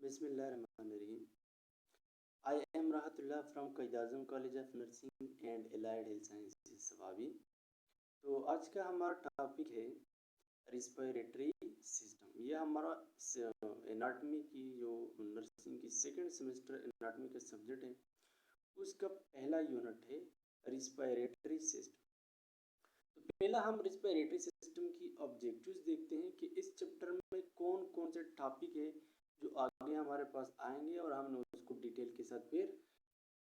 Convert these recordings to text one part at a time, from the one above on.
Bismillahirrahmanirrahim. I am Rahatullah from Qaid Azam College of Nursing and Allied Health Sciences Swabi. तो आज का हमारा topic है रिस्पिरेटरी सिस्टम। यह हमारा एनाटमी की जो नर्सिंग की सेकेंड सेमेस्टर एनाटमी का सब्जेक्ट है उसका पहला यूनिट है रिस्पिरेटरी सिस्टम। तो पहला हम रिस्पिरेटरी सिस्टम की ऑब्जेक्टिव्स देखते हैं कि इस चैप्टर में कौन कौन से टॉपिक है जो आगे हमारे पास आएंगे और हमने उसको डिटेल के साथ फिर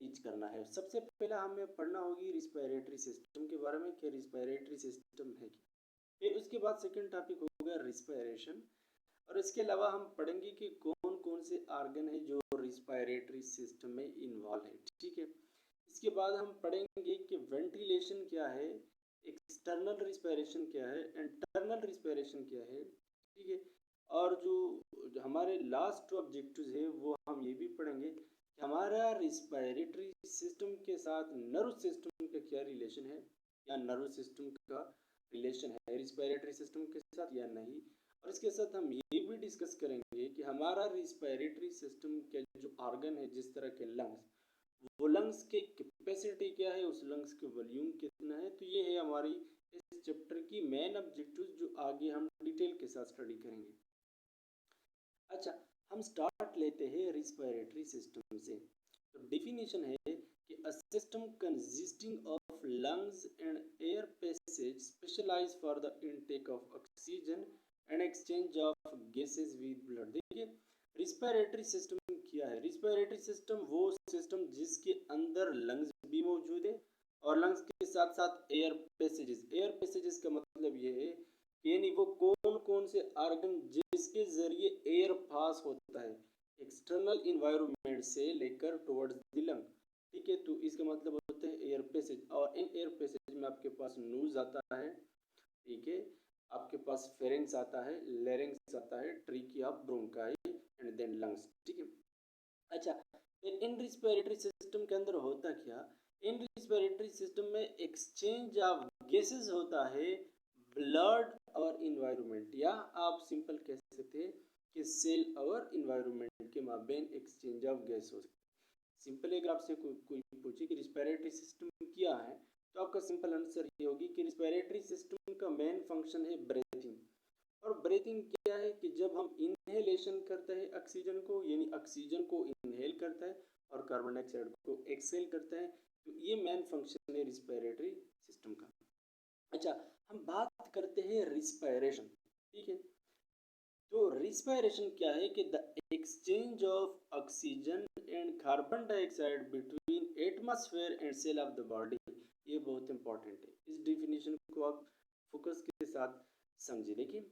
टीच करना है। सबसे पहला हमें पढ़ना होगी रिस्पिरेटरी सिस्टम के बारे में कि रिस्पिरेटरी सिस्टम है क्या। फिर उसके बाद सेकंड टॉपिक होगा रिस्पिरेशन, और इसके अलावा हम पढ़ेंगे कि कौन कौन से ऑर्गन है जो रिस्पिरेटरी सिस्टम में इन्वॉल्व है। ठीक है, इसके बाद हम पढ़ेंगे कि वेंटिलेशन क्या है, एक्सटर्नल रिस्पिरेशन क्या है, इंटरनल रिस्पिरेशन क्या है। ठीक है, और जो हमारे लास्ट ऑब्जेक्टिव है वो हम ये भी पढ़ेंगे कि हमारा रिस्पिरेटरी सिस्टम के साथ नर्व सिस्टम का क्या रिलेशन है, या नर्व सिस्टम का रिलेशन है रिस्पिरेटरी सिस्टम के साथ या नहीं। और इसके साथ हम ये भी डिस्कस करेंगे कि हमारा रिस्पिरेटरी सिस्टम के जो ऑर्गन है, जिस तरह के लंग्स, वो लंग्स की कैपेसिटी क्या है, उस लंग्स के वॉल्यूम कितना है। तो ये है हमारी इस चैप्टर की मेन ऑब्जेक्टिव जो आगे हम डिटेल के साथ स्टडी करेंगे। अच्छा, हम स्टार्ट लेते हैं रिस्पिरेटरी सिस्टम से। तो डेफिनेशन है कि a system consisting of lungs and air passage specialize for the intake of oxygen and exchange of gases with blood. देखिए रिस्पिरेटरी सिस्टम क्या है। रिस्पिरेटरी सिस्टम वो सिस्टम जिसके अंदर लंग्स भी मौजूद है और लंग्स के साथ साथ एयर पैसेजेस। एयर पैसेजेस का मतलब ये है यानी वो कौन कौन से ऑर्गन जिसके जरिए एयर पास होता है एक्सटर्नल इन्वायरमेंट से लेकर टुवर्ड्स द लंग। ठीक है, तो इसका मतलब होता है एयर पैसेज, और इन एयर पैसेज में आपके पास नोज आता है, ठीक है, आपके पास फेरेंक्स आता है, लेरिंक्स आता है, trachea, bronchi and then lungs. ठीक है, अच्छा, इन रिस्पिरेटरी सिस्टम के अंदर होता क्या, इन रिस्पिरेटरी सिस्टम में एक्सचेंज ऑफ गैसेस होता है ब्लड और इन्वायरमेंट, या आप सिंपल कह सकते हैं कि सेल और इन्वायरमेंट के माबेन एक्सचेंज ऑफ गैस हो सकता है। सिंपल अगर आपसे कोई पूछे कि रिस्पिरेटरी सिस्टम क्या है, तो आपका सिंपल आंसर ये होगी कि रिस्पिरेटरी सिस्टम का मेन फंक्शन है ब्रीथिंग। और ब्रीथिंग क्या है कि जब हम इनहेलेशन करते हैं ऑक्सीजन को, यानी ऑक्सीजन को इनहेल करता है और कार्बन डाइऑक्साइड को एक्सहेल करता है, तो ये मेन फंक्शन है रिस्पिरेटरी सिस्टम का। अच्छा, हम बात करते हैं रिस्पिरेशन। ठीक है, तो रिस्पिरेशन क्या है कि the exchange of oxygen and carbon dioxide between atmosphere and cell of the body. ये बहुत इंपॉर्टेंट है, इस डेफिनेशन को आप फोकस के साथ समझिए। देखिए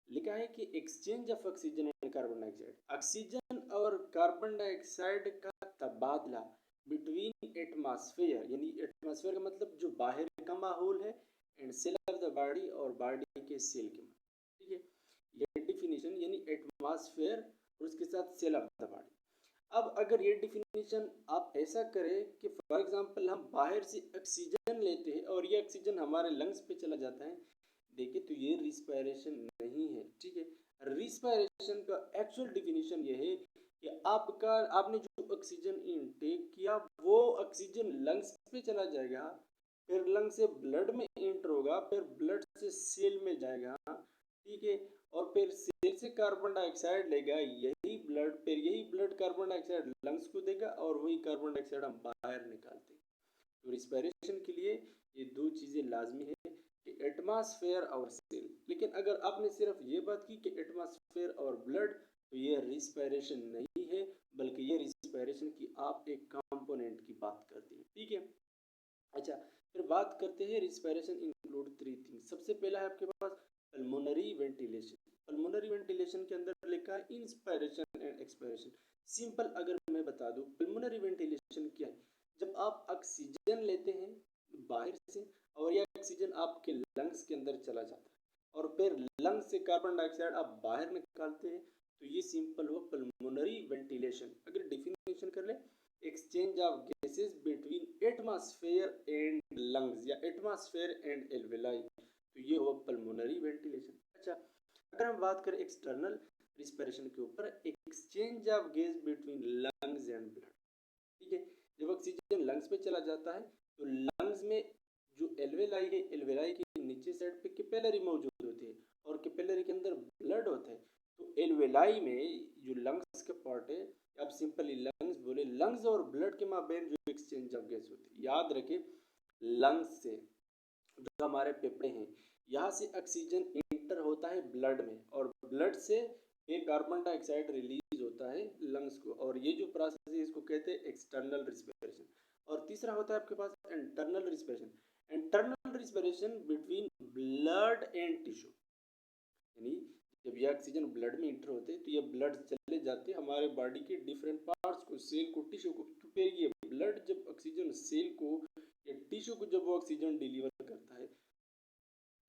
लिखा है कि exchange of oxygen and carbon dioxide, oxygen और कार्बन डाइऑक्साइड का तबादला बिटवीन एटमॉस्फेयर, यानी एटमॉस्फेयर का मतलब जो बाहर का माहौल है, and cell of the body और बॉडी के सेल के। ठीक है, ये डिफिनीशन यानी एटमॉस्फेयर और उसके साथ सेल ऑफ द बॉडी। अब अगर ये डिफिनीशन आप ऐसा करें कि फॉर एग्जांपल हम बाहर से ऑक्सीजन लेते हैं और ये ऑक्सीजन हमारे लंग्स पे चला जाता है, देखिए तो ये रिस्पिरेशन नहीं है। ठीक है, रिस्पिरेशन का एक्चुअल डिफिनीशन ये है कि आपने जो ऑक्सीजन इनटेक किया वो ऑक्सीजन लंग्स पे चला जाएगा, फिर लंग से ब्लड में एंटर होगा, फिर ब्लड से सेल में जाएगा। ठीक है, और फिर सेल से कार्बन डाइऑक्साइड लेगा, यही ब्लड, फिर यही ब्लड कार्बन डाइऑक्साइड लंग्स को देगा और वही कार्बन डाइऑक्साइड हम बाहर निकालते हैं। तो रिस्पिरेशन के लिए ये दो चीज़ें लाजमी है कि एटमॉस्फेयर और सेल। लेकिन अगर आपने सिर्फ ये बात की कि एटमॉस्फेयर और ब्लड, तो ये रिस्पिरेशन नहीं है, बल्कि ये रिस्पिरेशन की आप एक कंपोनेंट की बात करते हैं। ठीक है, अच्छा, फिर बात करते हैं रिस्पिरेशन इंक्लूड थ्री थिंग्स। सबसे पहला है आपके पास पल्मोनरी वेंटिलेशन। पल्मोनरी वेंटिलेशन के अंदर लिखा है इंस्पिरेशन एंड एक्सपिरेशन। सिंपल अगर मैं बता दूं पल्मोनरी वेंटिलेशन क्या है, जब आप ऑक्सीजन लेते हैं बाहर से और यह ऑक्सीजन आपके लंग्स के अंदर चला जाता है और फिर लंग्स से कार्बन डाइऑक्साइड आप बाहर निकालते हैं, तो ये सिंपल हुआ पल्मोनरी वेंटिलेशन। अगर डिफिनेशन कर ले, exchange of gases between atmosphere and lungs या एटमॉस्फेयर एंड एल्वेलाई, तो ये हुआ पल्मोनरी वेंटिलेशन। अच्छा, अगर हम बात करें एक्सटर्नल रिस्पिरेशन के ऊपर exchange of gas between lungs and blood. ठीक है, जब ऑक्सीजन लंग्स पे चला जाता है तो लंग्स में जो एल्वेलाई है, एल्वेलाई के नीचे साइड पे कैपिलरी मौजूद होती है और कैपिलरी के अंदर ब्लड होता है। तो एल्वेलाई में जो लंग्स का पार्ट है, आप सिंपली लंग्स बोले, लंग्स और ब्लड के माबेन जो एक्सचेंज ऑफ गैस होती है, याद रखें लंग्स से जो हमारे फेफड़े हैं, यहाँ से ऑक्सीजन इंटर होता है ब्लड में और ब्लड से फिर कार्बन डाइऑक्साइड रिलीज होता है लंग्स को, और ये जो प्रोसेस है इसको कहते हैं एक्सटर्नल रिस्पिरेशन। और तीसरा होता है आपके पास internal respiration. Internal respiration between blood and tissue, यानी जब ये ऑक्सीजन ब्लड में इंटर होते हैं तो ये ब्लड चले जाते हैं हमारे बॉडी के डिफरेंट पार्ट्स को, सेल को, टिश्यू को। तो फिर ये ब्लड जब ऑक्सीजन सेल को या टिश्यू को जब वो ऑक्सीजन डिलीवर करता है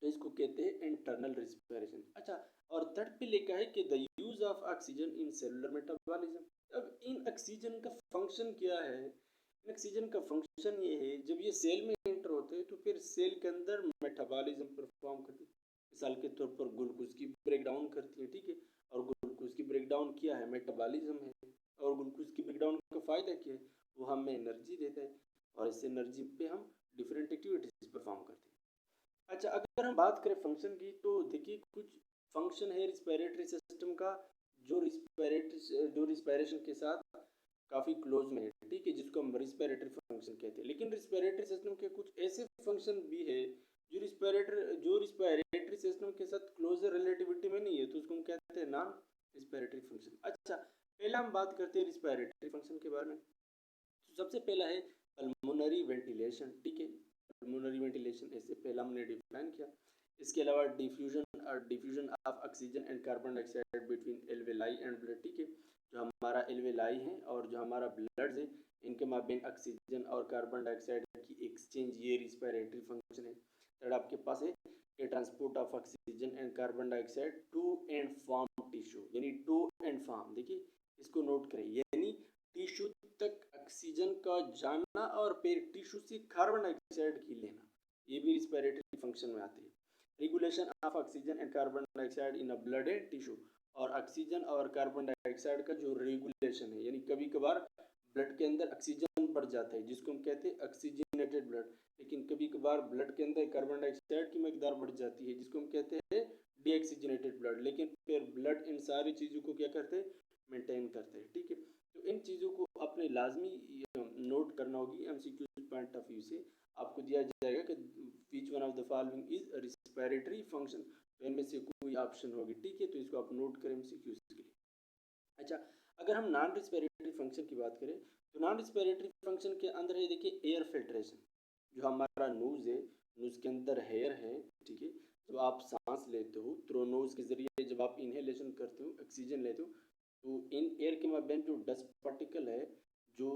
तो इसको कहते हैं इंटरनल रिस्पिरेशन। अच्छा, और थर्ड पे लिखा है कि the use of oxygen in cellular metabolism. अब इन ऑक्सीजन का फंक्शन क्या है? इन ऑक्सीजन का फंक्शन ये है, जब ये सेल में एंटर होते हैं तो फिर सेल के अंदर मेटाबॉलिज्म परफॉर्म करते हैं। मिसाल के तौर पर ग्लूकोज की ब्रेक डाउन करती है, ठीक है, और ग्लूकोज की ब्रेक डाउन किया है, मेटाबॉलिज्म है। और ग्लूकोज की ब्रेक डाउन का फायदा क्या है? वो हमें एनर्जी देता है और इस एनर्जी पे हम डिफरेंट एक्टिविटीज परफॉर्म करते हैं। अच्छा, अगर हम बात करें फंक्शन की तो देखिए कुछ फंक्शन है रिस्पिरेटरी सिस्टम का जो रिस्पिरेशन के साथ काफ़ी क्लोज में है, ठीक है, जिसको हम रिस्पिरेटरी फंक्शन कहते हैं। लेकिन रिस्पिरेटरी सिस्टम के कुछ ऐसे फंक्शन भी है जो रिस्पिरेटरी सिस्टम के साथ क्लोज रिलेटिविटी में नहीं है, तो उसको हम कहते हैं नॉन रिस्पिरेटरी फंक्शन। अच्छा, पहला हम बात करते हैं रिस्पिरेटरी फंक्शन के बारे में। तो सबसे पहला है पल्मोनरी वेंटिलेशन, ठीक है, पल्मोनरी वेंटिलेशन ऐसे पहला हमने डिफाइन किया। इसके अलावा diffusion of oxygen and carbon dioxide between alveoli and blood, ठीक है, जो हमारा एल्वेलाई है और जो हमारा ब्लड है, इनके माबेन ऑक्सीजन और कार्बन डाइऑक्साइड की एक्सचेंज, ये रिस्पिरेटरी फंक्शन है। थर्ड आपके पास है कि transport of oxygen and carbon dioxide to and from tissue, यानी टू एंड फ्रॉम, देखिए इसको नोट करें, यानी टिश्यू तक ऑक्सीजन का जाना और फिर टिश्यू से कार्बन डाइऑक्साइड की लेना, ये भी रिस्पिरेटरी फंक्शन में आती है। Regulation of oxygen and carbon dioxide in a blood and tissue, और ऑक्सीजन और कार्बन डाइऑक्साइड का जो रेगुलेशन है, यानी कभी कभार ब्लड के अंदर ऑक्सीजन बढ़ जाता है जिसको हम कहते हैं ऑक्सीजनेटेड ब्लड, लेकिन कभी कभार ब्लड के अंदर कार्बन डाइऑक्साइड की मकदार बढ़ जाती है जिसको हम कहते हैं डीऑक्सीजनेटेड ब्लड। लेकिन फिर ब्लड इन सारी चीज़ों को क्या करते हैं? मेंटेन करते हैं, ठीक है। तो इन चीज़ों को अपने लाजमी नोट करना होगी एमसीक्यू पॉइंट ऑफ व्यू से। आपको दिया जाएगा कि which one of the following is respiratory function, तो इनमें से कोई ऑप्शन होगी, ठीक है, तो इसको आप नोट करें एमसीक्यू के लिए। अच्छा, अगर हम नॉन रिस्पिरेटरी फंक्शन की बात करें तो नॉन रिस्पिरेटरी फंक्शन के अंदर है, देखिए एयर फिल्ट्रेशन। जो हमारा नोज है, नोज के अंदर हेयर है, ठीक है, जब आप सांस लेते हो थ्रू नोज के जरिए, जब आप इनहेलेशन करते हो, ऑक्सीजन लेते हो, तो इन एयर के माध्यम जो डस्ट पार्टिकल है, जो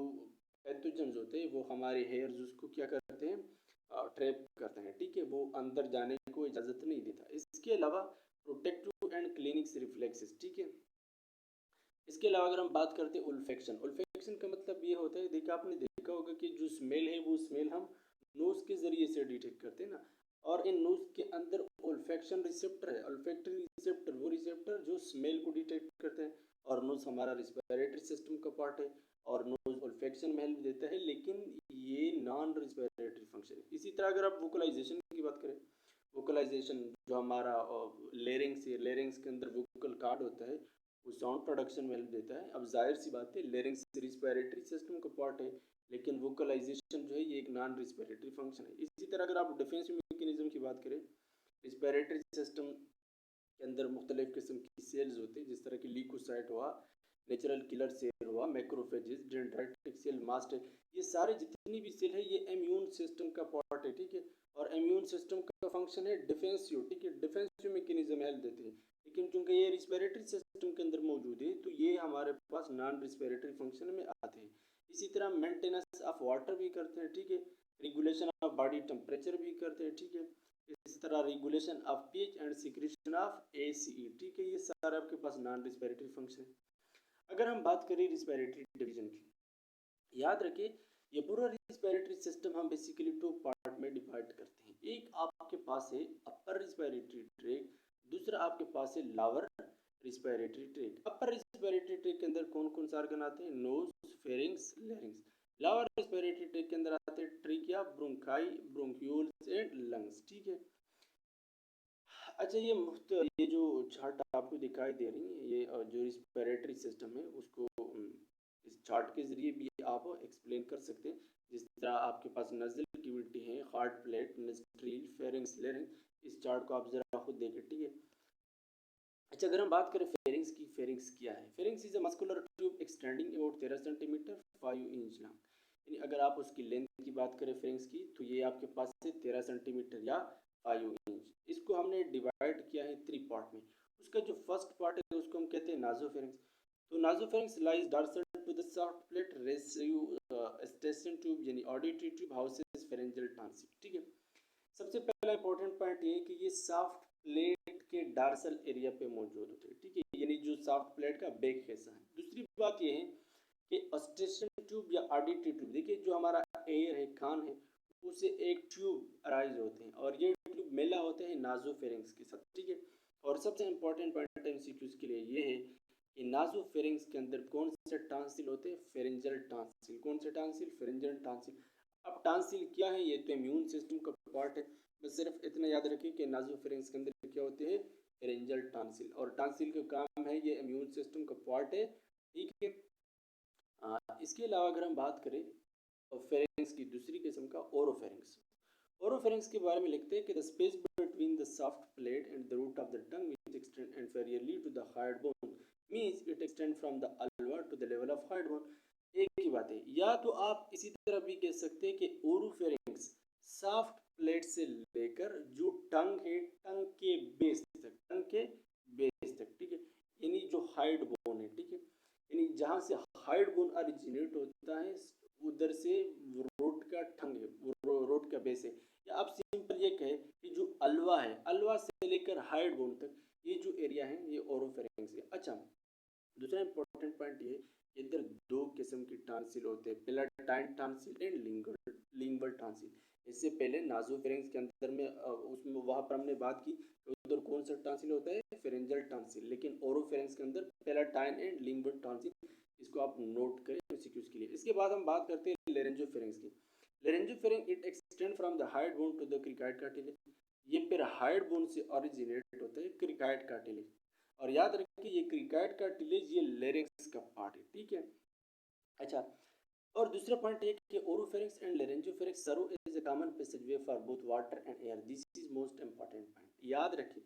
पैथोजेंस होते हैं, वो हमारे हेयर्स उसको क्या करते हैं? ट्रैप करते हैं, ठीक है, वो अंदर जाने को इजाज़त नहीं देता। इसके अलावा प्रोटेक्टिव एंड क्लिनिक्स रिफ्लेक्सेस, ठीक है। इसके अलावा अगर हम बात करते हैं उल्फेक्शन, उल्फेक्शन का मतलब ये होता है, देखिए आपने देखा होगा कि जो स्मेल है वो स्मेल हम नोज के जरिए से डिटेक्ट करते हैं ना, और इन नोज के अंदर उल्फेक्शन रिसेप्टर है, उल्फेक्टरी रिसेप्टर, वो रिसेप्टर जो स्मेल को डिटेक्ट करते हैं। और नोज हमारा रिस्पिरेटरी सिस्टम का पार्ट है और नोज उल्फेक्शन में हेल्प देता है, लेकिन ये नॉन रिस्पिरेटरी फंक्शन है। इसी तरह अगर आप वोकलाइजेशन की बात करें, वोकलाइजेशन जो हमारा लेरिंग्स है, लेरिंग्स के अंदर वोकल कार्ड होता है, वो साउंड प्रोडक्शन में हेल्प देता है। अब जाहिर सी बात है लेरिंग्स रिस्पिरेटरी सिस्टम का पार्ट है, लेकिन वोकलाइजेशन जो है ये एक नॉन रिस्पिरेटरी फंक्शन है। इसी तरह अगर आप डिफेंस मैकेनिज्म की बात करें, रिस्पिरेटरी सिस्टम के अंदर मुख्तलिफ किस्म की सेल्स होती है, जिस तरह की ल्यूकोसाइट हुआ, नेचुरल किलर सेल हुआ, macrophages, dendritic cell, mast cell, ये सारे जितनी भी सेल है ये इम्यून सिस्टम का पार्ट है, ठीक है। और इम्यून सिस्टम का फंक्शन है डिफेंसिव, ठीक है, डिफेंसिव मैकेनिज्म हेल्प देते हैं। लेकिन चूंकि ये रिस्पिरेटरी सिस्टम के अंदर मौजूद है तो ये हमारे पास नॉन रिस्पिरेटरी फंक्शन में आते हैं। इसी तरह मेंटेनेंस ऑफ वाटर भी करते हैं, ठीक है, रेगुलेशन ऑफ बॉडी टेम्परेचर भी करते हैं, ठीक है। इसी तरह regulation of pH and secretion of ACE, ठीक है, ये सारे आपके पास नॉन रिस्पिरेटरी फंक्शन है। अगर हम बात करें रिस्पिरेटरी डिवीजन की, याद रखिए ये पूरा रिस्पिरेटरी सिस्टम हम बेसिकली टू पार्ट में डिवाइड करते हैं। एक आपके पास है अपर रिस्पिरेटरी ट्रैक्ट, दूसरा आपके पास है lower respiratory tract. Upper respiratory tract के अंदर कौन कौन से ऑर्गन आते हैं? Nose, pharynx, larynx. Lower respiratory tract के अंदर आते हैं trachea, bronchi, bronchioles and lungs. ठीक है। अच्छा, ये जो चार्ट आपको दिखाई दे रही है, ये जो रिस्पिरेटरी सिस्टम है उसको इस चार्ट के जरिए भी आप एक्सप्लेन कर सकते हैं। जिस तरह आपके पास नजल कैविटी है, हार्ट प्लेट, नस्ट्रील, फेरिंग्स, लैरिंग्स, इस चार्ट को आप जरा खुद देखें। ठीक है। अच्छा, अगर हम बात करें फेरिंग्स की, फेरिंग्स क्या है? Pharynx is a muscular tube extending about 13 centimetre 5 inch long. यानी अगर आप उसकी लेंथ की बात करें फेरिंग्स की, तो ये आपके पास है 13 सेंटीमीटर या 5 इंच। इसको हमने डिवाइड किया है 3 पार्ट में। उसका जो फर्स्ट पार्ट है उसको हम कहते हैं नाजोफेरिंग्स। तो nasopharynx lies dorsal to the soft palate receives eustachian tube यानी auditory tube houses pharyngeal tonsil. ठीक है। सबसे पहला इंपॉर्टेंट पॉइंट ये है कि ये सॉफ्ट प्लेट के डार्सल एरिया पे मौजूद होते हैं। ठीक है, यानी जो सॉफ्ट प्लेट का बैक हिस्सा है। दूसरी बात ये है कि ऑस्टेशन ट्यूब या ऑडिटरी ट्यूब, देखिए जो हमारा एयर है, कान है, उसे एक ट्यूब अराइज होते हैं और ये ट्यूब मेला होते हैं नाजोफेरिंग्स के साथ। ठीक है। और सबसे इंपॉर्टेंट पॉइंट एमसीक्यूज के लिए ये है कि नाजोफेरिंग्स के अंदर कौन से टॉन्सिल होते हैं? Pharyngeal tonsil. कौन से टॉन्सिल? Pharyngeal tonsil. अब टॉन्सिल क्या है? ये तो इम्यून सिस्टम का पार्ट है। बस सिर्फ इतना याद रखिए कि नाजोफेरिंग्स के अंदर क्या होते हैं? Pharyngeal tonsil. और टॉन्सिल का काम है, ये इम्यून सिस्टम का पार्ट है। ठीक है। इसके अलावा अगर हम बात करें फेरिंग्स की दूसरी किस्म का ओरोफेरिंग्स। ओरोफेरिंग्स के बारे में लिखते हैं कि the space between the soft palate and the root of the tongue which extend inferiorly to the hard bone means it extend from the ulva to the level of hard bone। एक ही बात है। या तो आप इसी तरह भी कह सकते हैं कि ओरोफेरिंग्स सॉफ्ट प्लेट से लेकर जो टंग है, टंग के बेस तक, टंग के बेस तक। ठीक है। यानी जो हाइड बोन है। ठीक है। यानी जहाँ से हाइड बोन ओरिजिनेट होता है उधर से रोट का टंग है, रोट का बेस है। या आप सिंपल ये कहें कि जो अलवा है, अलवा से लेकर हाइड बोन तक ये जो एरिया है ये ओरोफेरिंग्स है। अच्छा, दूसरा इंपॉर्टेंट पॉइंट ये इधर दो किस्म की टॉन्सिल होते हैं, palatine tonsil and lingual tonsil. इससे पहले नासोफेरिंग्स के अंदर में उसमें वहां पर हमने बात की उधर कौन सा टॉन्सिल होता है? Pharyngeal tonsil. लेकिन ओरोफेरिंग्स के अंदर पेलाटाइन एंड लिंगुअल टॉन्सिल। इसको आप नोट करें एमसीक्यूज के लिए। इसके बाद हम बात करते हैं लेरेंजोफेरिंग्स की। Laryngopharynx it extend from the hyoid bone to the cricoid cartilage. ये फिर हाइड बोन से ओरिजिनेट होता है क्रिकाइड कार्टिलेज। और याद रखिए ये क्रिकाइड कार्टिलेज ये लेरिंग्स का पार्ट है। ठीक है। अच्छा, और दूसरा पॉइंट है कि oropharynx and laryngopharynx serve as a common passageway for both water and air. This is most important point. याद रखिए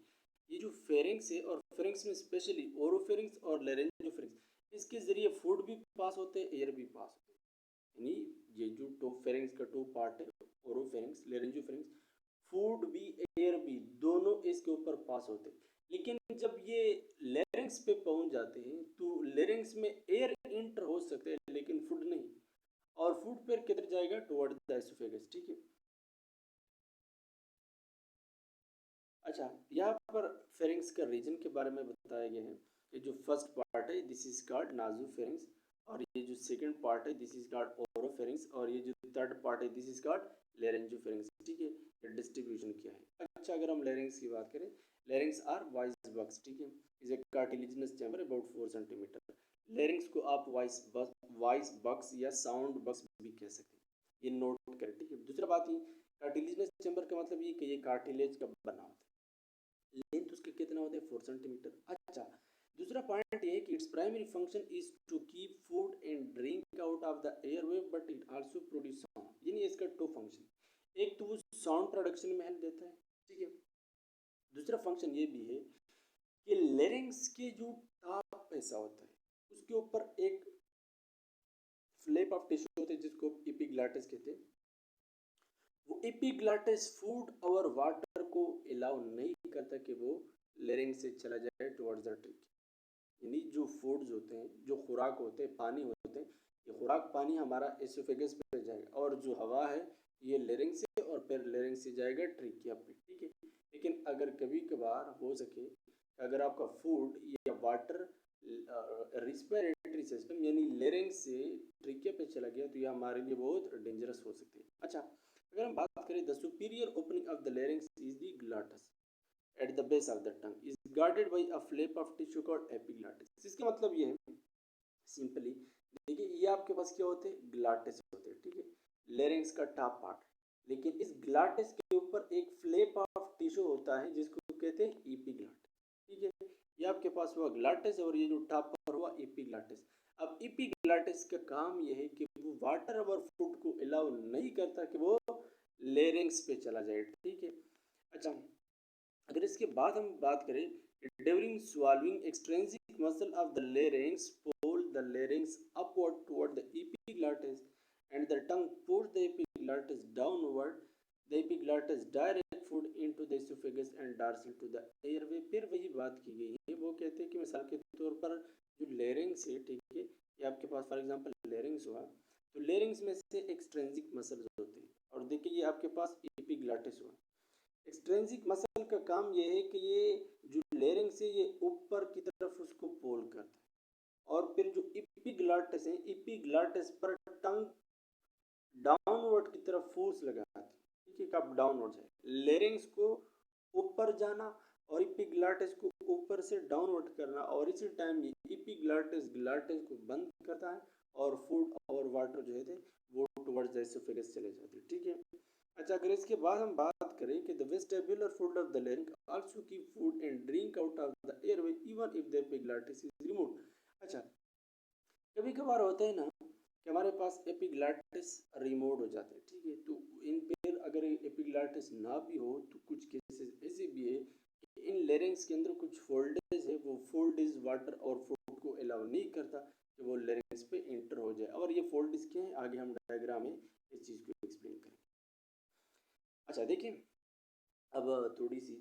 ये जो फेरिंग्स है और फेरिंग्स में स्पेशली ओरोफेरिंग्स और लेरेंजोफेरिंग्स, इसके जरिए फूड भी पास होते हैं, एयर भी पास होते हैं। यानी ये जो टू फेरिंग्स का टू पार्ट है, ओरोफेरिंग्स, लेरेंजोफेरिंग्स, फूड भी एयर भी दोनों इसके ऊपर पास होते हैं। लेकिन जब ये लेरिंग्स पे पहुंच जाते हैं तो लेरिंग्स में एयर इंटर हो सकते हैं लेकिन फूड नहीं। और फूड पर किधर जाएगा? Toward the oesophagus. ठीक है। अच्छा, यहाँ पर फेरिंग्स का रीजन के बारे में बताया गया है। ये जो फर्स्ट पार्ट है दिस इज कॉल्ड नासोफेरिंग्स, और ये जो सेकंड पार्ट है दिस इज कॉल्ड ओरोफेरिंग्स, और ये जो थर्ड पार्ट है दिस इज कॉल्ड लेरेंजोफेरिंग्स। ठीक है। ये डिस्ट्रीब्यूशन क्या है? अच्छा, अगर हम लेरिंग्स की बात करें, लेरिंग्स आर वाइस बक्स। ठीक है। Is a cartilaginous chamber about 4 centimetre. Larynx को आप वाइस बक्स या साउंड बक्स भी कह सकते हैं। ये नोट करें। ठीक है। दूसरा बात ये कार्टिलेजिनस चैम्बर का मतलब ये कि ये कार्टिलेज का बना होता है। लेंथ उसके कितना होता है? 4 सेंटीमीटर। अच्छा, दूसरा पॉइंट ये है कि its primary function is to keep food and drink out of the airway but it also produce sound. यानी इसका टू फंक्शन, एक तो वो साउंड प्रोडक्शन में हेल्प देता है। ठीक है। दूसरा फंक्शन ये भी है कि लेरिंग्स के जो टॉप हिस्सा होता है उसके ऊपर एक फ्लैप ऑफ टिश्यू होते हैं जिसको एपिग्लॉटिस कहते हैं। वो एपिग्लॉटिस फूड और वाटर को अलाउ नहीं करता कि वो लेरिंग से चला जाए टुवर्ड्स द ट्रिक। यानी जो फूड्स होते हैं, जो खुराक होते हैं, पानी होते हैं, ये खुराक पानी हमारा एसोफेगस पे जाएगा और जो हवा है ये लेरिंग से और फिर लेरिंग से जाएगा ट्रिकिया पे। ठीक है। लेकिन अगर कभी कभार हो सके अगर आपका फूड या वाटर रिस्पिरेटरी सिस्टम यानी लेरिंग से ट्रिकिया पे चला गया तो यह हमारे लिए बहुत डेंजरस हो सकती है। अच्छा, अगर हम बात करें the superior opening of the larynx is the glottis at the base of the tongue is guarded by a flap of tissue called epiglottis. इसका मतलब ये है सिंपली, देखिए ये आपके पास क्या होते हैं, ग्लाटिस होते हैं, ठीक है, लेरिंग्स का टॉप पार्ट। लेकिन इस ग्लाटिस के ऊपर एक फ्लैप ऑफ टिश्यू होता है जिसको कहते हैं एपिग्लॉटिस, ठीक है। ये आपके पास हुआ ग्लाटिस और ये जो टॉप पर हुआ एपिग्लॉटिस। अब एपिग्लॉटिस का काम ये है कि वो वाटर और फूड को अलाउ नहीं करता कि वो लेरिंग्स पे चला जाए, ठीक है। अच्छा, अगर इसके बाद हम बात करें, during swallowing extrinsic muscle of the larynx pull the larynx upward toward the epiglottis and the tongue push the epiglottis downward. The epiglottis direct food into the esophagus and dorsal to the airway। फिर वही बात की गई है, वो कहते हैं कि मिसाल के तौर पर जो लेरिंग्स है, ठीक है, ये आपके पास फॉर एग्जांपल लेरिंग्स हुआ, तो लेरिंग्स में से एक्सट्रिंसिक मसल्स होते हैं और देखिए ये आपके पास एपिग्लॉटिस हुआ। एक्सट्रिंसिक मसल का काम ये है कि ये जो लेरिंग्स है ये ऊपर की तरफ उसको पोल करता है और फिर जो एपिग्लॉटिस है, एपिग्लॉटिस पर टंग डाउनवर्ड की तरफ फोर्स लगाती है, ठीक है, कब डाउनवर्ड है, लेरिंग्स को ऊपर जाना और एपिग्लॉटिस को ऊपर से डाउनवर्ड करना, और इसी टाइम ये एपिग्लॉटिस ग्लॉटिस को बंद करता है और फूड और वाटर जो है वो टुवर्ड्स द एसोफेगस चले जाते हैं, ठीक है। अच्छा, अगर इसके बाद हम बात करें कि the vestibular food of the लेरिंग also keep food and drink out of the airway even if the epiglottis is removed. अच्छा, कभी कभार होता है ना कि हमारे पास एपिग्लॉटिस रिमूव हो जाते हैं, ठीक है, तो इन पेयर अगर एपिग्लॉटिस ना भी हो तो कुछ केसेस ऐसे भी है कि इन लेरिंग्स के अंदर कुछ फोल्डेज है, वो फोल्डेज वाटर और फूड को अलाउ नहीं करता कि वो लेरिंग्स पे इंटर हो जाए, और ये फोल्डेज क्या है आगे हम डायग्राम में इस चीज़ को एक्सप्लेन करेंगे। अच्छा देखिए, अब थोड़ी सी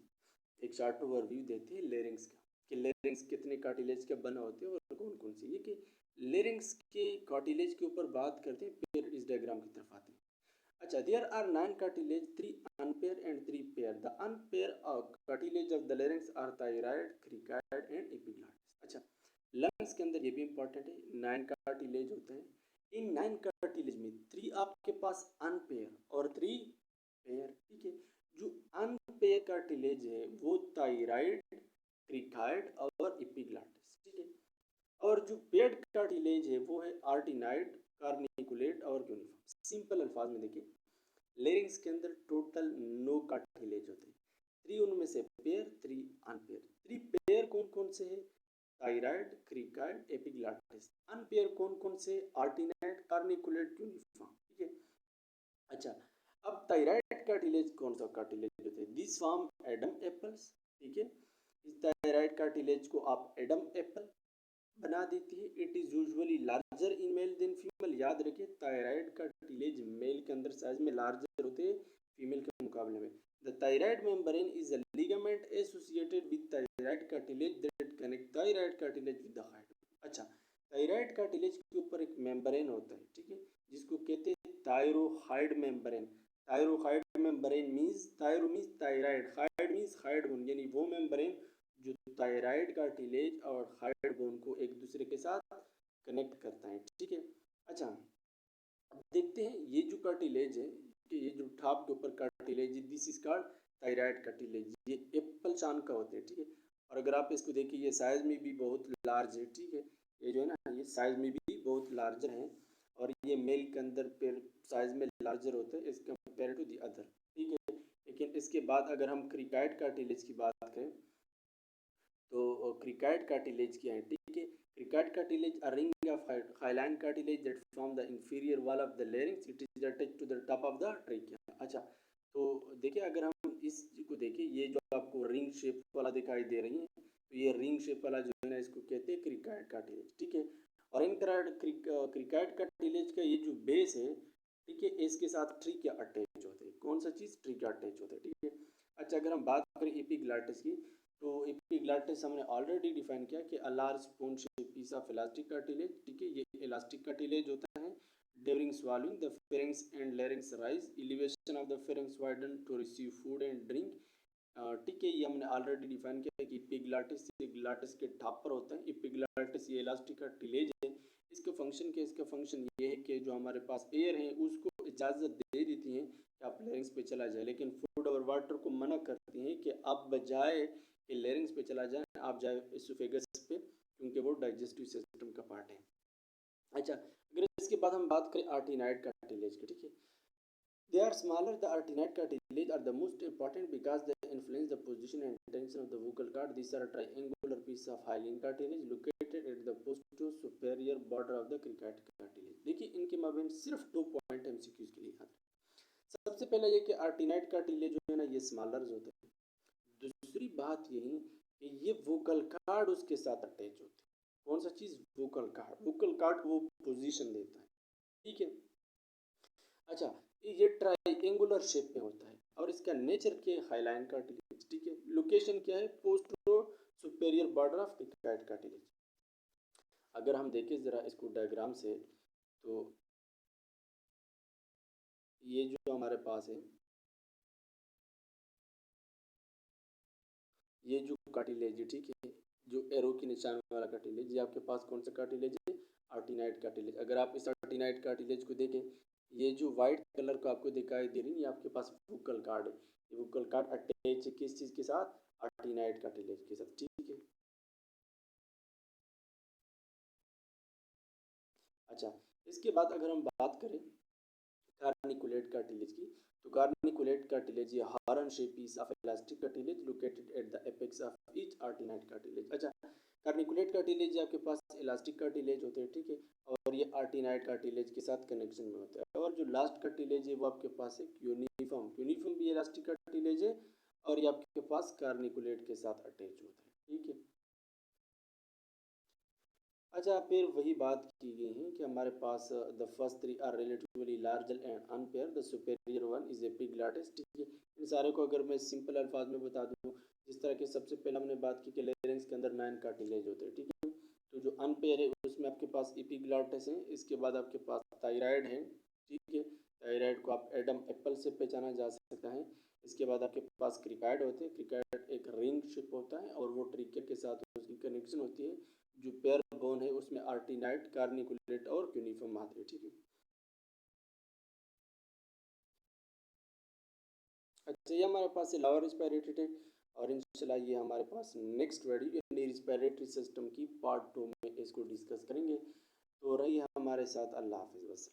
एक शॉर्ट ओवरव्यू देते हैं लेरिंग्स का, कि लेरिंग्स कितने कार्टिलेज के बना होते हैं और कौन कौन से, ये कि लेरिंग्स के कार्टिलेज के ऊपर बात करते हैं, फिर इस डायग्राम की तरफ आते हैं। अच्छा, there are 9 cartilage, 3 unpaired and 3 paired. The unpaired cartilage of the larynx are thyroid, cricoid and epiglottis. अच्छा, लंग्स के अंदर ये भी इंपॉर्टेंट है, 9 कार्टिलेज होते हैं, इन 9 कार्टिलेज में 3 आपके पास अनपेयर और 3 पेयर, ठीक है। जो अनपेयर कार्टिलेज है वो थायराइड, क्रिकाइड और एपिग्लॉटिस, ठीक है, और जो पेड कार्टिलेज है वो है आर्टिनाइड, कार्निकुलेट और यूनिफॉर्म। सिंपल अल्फाज में देखिए, लेरिंग्स के अंदर टोटल 9 कार्टिलेज होते हैं, 3 उनमें से पेयर, 3 अनपेयर। 3 पेयर कौन कौन से है, थायराइड, क्रिकाइड, एपिग्लॉटिस। अनपेयर कौन कौन से, आर्टिनाइड, कार्निकुलेट, यूनिफॉर्म, ठीक है। अच्छा, अब थायराइड कार्टिलेज कौन सा कार्टिलेज होता है, दिस फॉर्म एडम एप्पल्स, ठीक है, इस थायराइड कार्टिलेज को आप एडम एप्पल बना देती है। It is usually larger in male than female. याद रखिए, थायराइड कार्टिलेज मेल के अंदर साइज में लार्जर होते हैं फीमेल के मुकाबले में। The thyroid membrane is a ligament associated with thyroid cartilage that connect thyroid cartilage with the heart. अच्छा, थायराइड कार्टिलेज के ऊपर एक मेम्ब्रेन होता है, ठीक है, जिसको कहते हैं thyrohyoid membrane. Thyrohyoid membrane means, thyro means thyroid, hide means hide bone, यानी वो मेम्ब्रेन जो थायराइड कार्टिलेज और हाइड बोन को एक दूसरे के साथ कनेक्ट करता है, ठीक है। अच्छा, अब देखते हैं ये जो कार्टिलेज है, कि ये जो ठाप के ऊपर cartilage, this is called thyroid cartilage, ये एप्पल शान का होते हैं, ठीक है। और अगर आप इसको देखिए, ये साइज में भी बहुत लार्ज है, ठीक है, ये जो है ना ये साइज में भी बहुत लार्जर है, और ये मेल के अंदर फिर साइज में लार्जर होते हैं as compare to the other, ठीक है। लेकिन इसके बाद अगर हम क्रिकाइड कार्टिलेज की बात करें तो क्रिकाइड कार्टिलेज क्या है, ठीक है, cricoid cartilage a ring of hyaline cartilage that form the inferior wall of the larynx, it is attached to the top of the trachea. अच्छा, तो देखिए अगर हम इस को देखें, ये जो आपको रिंग शेप वाला दिखाई दे रही है, तो ये रिंग शेप वाला जो है ना इसको कहते हैं क्रिकाइड कार्टिलेज, ठीक है। और इन क्रिकाइड कार्टिलेज का ये जो बेस है, ठीक है, इसके साथ ट्रिकिया अटैच होते हैं। कौन सा चीज़, ट्रिकिया अटैच होता है, ठीक है। अच्छा, अगर हम बात करें एपिग्लॉटिस की, तो एपिग्लॉटिस हमने ऑलरेडी डिफाइन किया कि a large spoon shape piece of elastic cartilage, ठीक है, ये इलास्टिक कार्टिलेज होता है। During swallowing the pharynx and larynx rise, elevation of the pharynx widen to receive food and drink, ठीक है, ये हमने ऑलरेडी डिफाइन किया कि एपिग्लॉटिस ग्लॉटिस के ठाप पर होता है। एपिग्लॉटिस ये इलास्टिक कार्टिलेज है, इसका फंक्शन क्या है, इसका फंक्शन ये है कि जो हमारे पास एयर है उसको इजाज़त दे देती है कि आप लेरिंग्स पे चला जाए, लेकिन फूड और वाटर को मना करती हैं कि आप बजाय कि लेरिंग्स पे चला जाए, आप जाए एसोफेगस पे, क्योंकि वो डाइजेस्टिव सिस्टम का पार्ट है। अच्छा, अगर इसके बाद हम बात करें आर्टिनाइड कार्टिलेज की, ठीक है, they are smaller. The artenoid cartilage are the most important because they influence the position and tension of the vocal cord. These are triangular pieces of hyaline cartilage located at the posterior superior border of the cricoid cartilage. देखिए इनके माबेन सिर्फ 2 point MCQs के लिए याद। सबसे पहले ये कि आर्टिनाइड कार्टिलेज जो है ना ये स्मॉलर होते हैं। दूसरी बात यही कि ये वोकल कार्ड उसके साथ अटैच होते हैं। कौन सा चीज? Vocal card. वोकल कार्ड को वो पोजीशन देता है, ठीक है। अच्छा, ये ट्राइंगुलर शेप में होता है और इसका नेचर क्या है? हाइलाइन कार्टिलेज, ठीक है। लोकेशन क्या है? Postero superior border of cricoid cartilage. अगर हम देखें जरा इसको डायग्राम से, तो ये जो हमारे पास है, ये जो कार्टिलेज है, ठीक है, जो एरो के निशान वाला कार्टिलेज, ये आपके पास कौन सा कार्टिलेज है? आर्टिनाइड कार्टिलेज। अगर आप इस आर्टिनाइड कार्टिलेज को देखें, ये जो व्हाइट कलर को आपको दिखाई दे रही है, ये आपके पास वोकल कार्ड है। ये वोकल कार्ड अटैच है किस चीज के साथ? आर्टिनाइड कार्टिलेज के साथ, ठीक है। अच्छा, इसके बाद अगर हम बात करें कार्निकुलेट कार्टिलेज की, तो कार्निकुलेट कार्टिलेज ये horn shape piece of elastic cartilage located at the apex of each arytenoid cartilage. अच्छा, कार्निकुलेट कार्टिलेज आपके पास इलास्टिक कार्टिलेज होते हैं, ठीक है, और ये आर्टिनाइड कार्टिलेज के साथ कनेक्शन में होता है। और जो लास्ट कार्टिलेज है वो आपके पास है यूनिफॉर्म। यूनिफॉर्म भी इलास्टिक कार्टिलेज है और ये आपके पास कार्निकुलेट के साथ अटैच होता है, ठीक है। अच्छा, फिर वही बात की गई है कि हमारे पास the first three are relatively larger and unpaired, the superior one is epiglottis, ठीक है। इन सारे को अगर मैं सिंपल अल्फाज में बता दूं, जिस तरह के सबसे पहले हमने बात की कि लेरिंग्स के अंदर 9 कार्टिलेज होते हैं, ठीक है। तो जो अनपेयर है उसमें आपके पास एपिग्लाटिस है, इसके बाद आपके पास थायराइड है, ठीक है। थायराइड को आप एडम एप्पल से पहचाना जा सकता है। इसके बाद आपके पास क्रिकाइड होते हैं। क्रिकाइड एक रिंग शेप होता है और वो ट्रिकेट के साथ उसकी कनेक्शन होती है। जो पेयर बोन है उसमें आर्टिनाइड, कार्निकुलेट और यूनिफॉर्म आते हैं, ठीक है। अच्छा, ये हमारे पास लोअर रिस्पिरेटरी है और इंशाल्लाह ये हमारे पास नेक्स्ट वीडियो यानी रिस्पिरेटरी सिस्टम की पार्ट 2 में इसको डिस्कस करेंगे। तो रहिए हमारे साथ। अल्लाह हाफिज़।